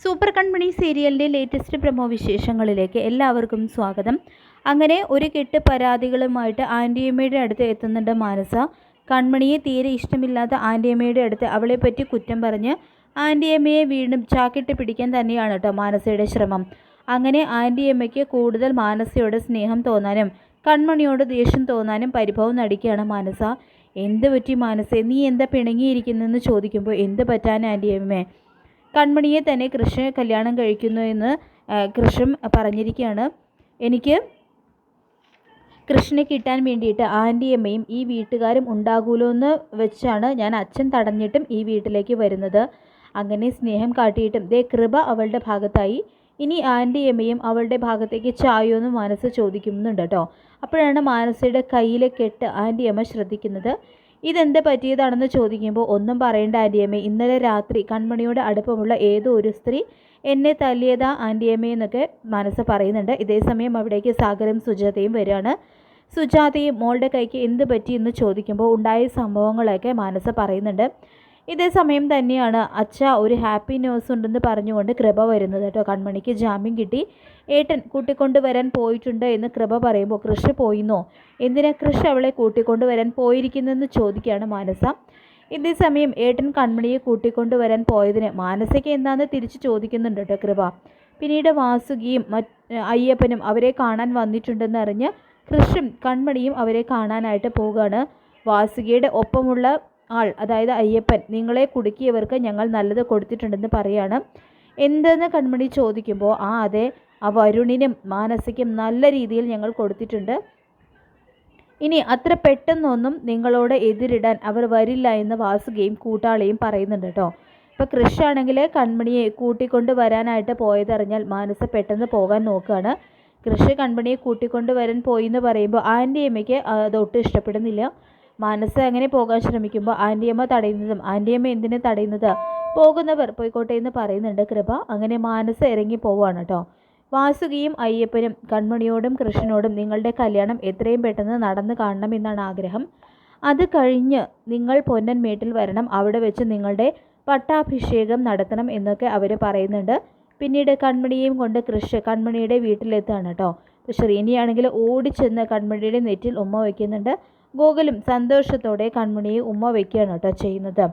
Super കൺമണി സീരിയലിൻ്റെ latest promo വിശേഷങ്ങളിലേക്ക് എല്ലാവർക്കും സ്വാഗതം. അങ്ങനെ ഒരു കെട്ട് പരാതികളുമായിട്ട് ആൻറ്റിയമ്മയുടെ അടുത്ത് എത്തുന്നുണ്ട് മാനസ. കൺമണിയെ തീരെ ഇഷ്ടമില്ലാത്ത ആൻറ്റിയമ്മയുടെ അടുത്ത് അവളെപ്പറ്റി കുറ്റം പറഞ്ഞ് ആൻറ്റിയമ്മയെ വീണ്ടും ചാക്കിട്ട് പിടിക്കാൻ തന്നെയാണ് കേട്ടോ മാനസയുടെ ശ്രമം. അങ്ങനെ ആൻറ്റിയമ്മയ്ക്ക് കൂടുതൽ മാനസയോട് സ്നേഹം തോന്നാനും കൺമണിയോട് ദേഷ്യം തോന്നാനും പരിഭവം നടിക്കുകയാണ് മാനസ. എന്ത് പറ്റി മാനസേ, നീ എന്താ പിണങ്ങിയിരിക്കുന്നതെന്ന് ചോദിക്കുമ്പോൾ എന്ത് പറ്റാൻ ആൻറ്റിയമ്മേ, കൺമണിയെ തന്നെ കൃഷ്ണ കല്യാണം കഴിക്കുന്നു എന്ന് കൃഷ്ണൻ പറഞ്ഞിരിക്കുകയാണ്. എനിക്ക് കൃഷ്ണനെ കിട്ടാൻ വേണ്ടിയിട്ട് ആൻറ്റിയമ്മയും ഈ വീട്ടുകാരും ഉണ്ടാകൂലോ എന്ന് വെച്ചാണ് ഞാൻ അച്ഛൻ തടഞ്ഞിട്ടും ഈ വീട്ടിലേക്ക് വരുന്നത്. അങ്ങനെ സ്നേഹം കാട്ടിയിട്ടും ദേ കൃപ അവളുടെ ഭാഗത്തായി. ഇനി ആൻറ്റിയമ്മയും അവളുടെ ഭാഗത്തേക്ക് ചായോന്ന് മനസ്സ് ചോദിക്കുന്നുണ്ട് കേട്ടോ. അപ്പോഴാണ് മാനസയുടെ കയ്യിലെ കെട്ട് ആൻറ്റിയമ്മ ശ്രദ്ധിക്കുന്നത്. ഇതെന്ത് പറ്റിയതാണെന്ന് ചോദിക്കുമ്പോൾ ഒന്നും പറയേണ്ട ആൻറ്റിയമ്മ, ഇന്നലെ രാത്രി കൺമണിയോട് അടുപ്പമുള്ള ഏതോ ഒരു സ്ത്രീ എന്നെ തല്ലിയതാ ആൻറ്റിയമ്മയെന്നൊക്കെ മനസ്സ് പറയുന്നുണ്ട്. ഇതേസമയം അവിടേക്ക് സാഗരം സുജാതയും വരികയാണ്. സുജാതയും മോളുടെ കൈക്ക് എന്ത് പറ്റിയെന്ന് ചോദിക്കുമ്പോൾ ഉണ്ടായ സംഭവങ്ങളൊക്കെ മനസ്സ് പറയുന്നുണ്ട്. ഇതേസമയം തന്നെയാണ് അച്ഛ ഒരു ഹാപ്പി ന്യൂസ് ഉണ്ടെന്ന് പറഞ്ഞുകൊണ്ട് കൃപ വരുന്നത് കേട്ടോ. കൺമണിക്ക് ജാമ്യം കിട്ടി, ഏട്ടൻ കൂട്ടിക്കൊണ്ടുവരാൻ പോയിട്ടുണ്ട് എന്ന് കൃപ പറയുമ്പോൾ കൃഷ് പോയിന്നോ, എന്തിനാ കൃഷ് അവളെ കൂട്ടിക്കൊണ്ടുവരാൻ പോയിരിക്കുന്നതെന്ന് ചോദിക്കുകയാണ് മാനസ. ഇതേസമയം ഏട്ടൻ കൺമണിയെ കൂട്ടിക്കൊണ്ടുവരാൻ പോയതിന് മാനസയ്ക്ക് എന്താണെന്ന് തിരിച്ച് ചോദിക്കുന്നുണ്ട് കേട്ടോ കൃപ. പിന്നീട് വാസുകിയും അയ്യപ്പനും അവരെ കാണാൻ വന്നിട്ടുണ്ടെന്ന് അറിഞ്ഞ് കൃഷും കൺമണിയും അവരെ കാണാനായിട്ട് പോവുകയാണ്. വാസുകിയുടെ ഒപ്പമുള്ള ആൾ, അതായത് അയ്യപ്പൻ, നിങ്ങളെ കുടുക്കിയവർക്ക് ഞങ്ങൾ നല്ലത് കൊടുത്തിട്ടുണ്ടെന്ന് പറയാണ്. എന്തെന്ന് കൺമണി ചോദിക്കുമ്പോൾ അതെ, ആ വരുണിനും മാനസിക്കും നല്ല രീതിയിൽ ഞങ്ങൾ കൊടുത്തിട്ടുണ്ട്. ഇനി അത്ര പെട്ടെന്നൊന്നും നിങ്ങളോട് എതിരിടാൻ അവർ വരില്ല എന്ന് വാസുകയും കൂട്ടാളിയും പറയുന്നുണ്ട് കേട്ടോ. ഇപ്പോൾ കൃഷാണെങ്കിൽ കൺമണിയെ കൂട്ടിക്കൊണ്ട് വരാനായിട്ട് പോയതറിഞ്ഞാൽ മാനസ പെട്ടെന്ന് പോകാൻ നോക്കുകയാണ്. കൃഷ് കൺമണിയെ കൂട്ടിക്കൊണ്ട് വരാൻ പോയി എന്ന് പറയുമ്പോൾ ആൻറ്റിയമ്മയ്ക്ക് അതൊട്ടും ഇഷ്ടപ്പെടുന്നില്ല. മനസ്സ് അങ്ങനെ പോകാൻ ശ്രമിക്കുമ്പോൾ ആൻറ്റിയമ്മ തടയുന്നതും, ആൻറ്റിയമ്മ എന്തിനു തടയുന്നത്, പോകുന്നവർ പോയിക്കോട്ടെ എന്ന് പറയുന്നുണ്ട് കൃപ. അങ്ങനെ മനസ്സ് ഇറങ്ങി പോവുകയാണ് കേട്ടോ. വാസുകിയും അയ്യപ്പനും കൺമണിയോടും കൃഷ്ണനോടും നിങ്ങളുടെ കല്യാണം എത്രയും പെട്ടെന്ന് നടന്നു കാണണം എന്നാണ് ആഗ്രഹം. അത് കഴിഞ്ഞ് നിങ്ങൾ പൊന്നൻമേട്ടിൽ വരണം, അവിടെ വെച്ച് നിങ്ങളുടെ പട്ടാഭിഷേകം നടത്തണം എന്നൊക്കെ അവർ പറയുന്നുണ്ട്. പിന്നീട് കൺമണിയെയും കൊണ്ട് കൃഷ് കൺമണിയുടെ വീട്ടിലെത്താണ് കേട്ടോ. അപ്പോൾ ശ്രീനിയാണെങ്കിൽ ഓടിച്ചെന്ന് കൺമണിയുടെ നെറ്റിൽ ഉമ്മ വയ്ക്കുന്നുണ്ട്. ഗോകുലും സന്തോഷത്തോടെ കൺമണിയെ ഉമ്മ വയ്ക്കുകയാണ് കേട്ടോ ചെയ്യുന്നത്.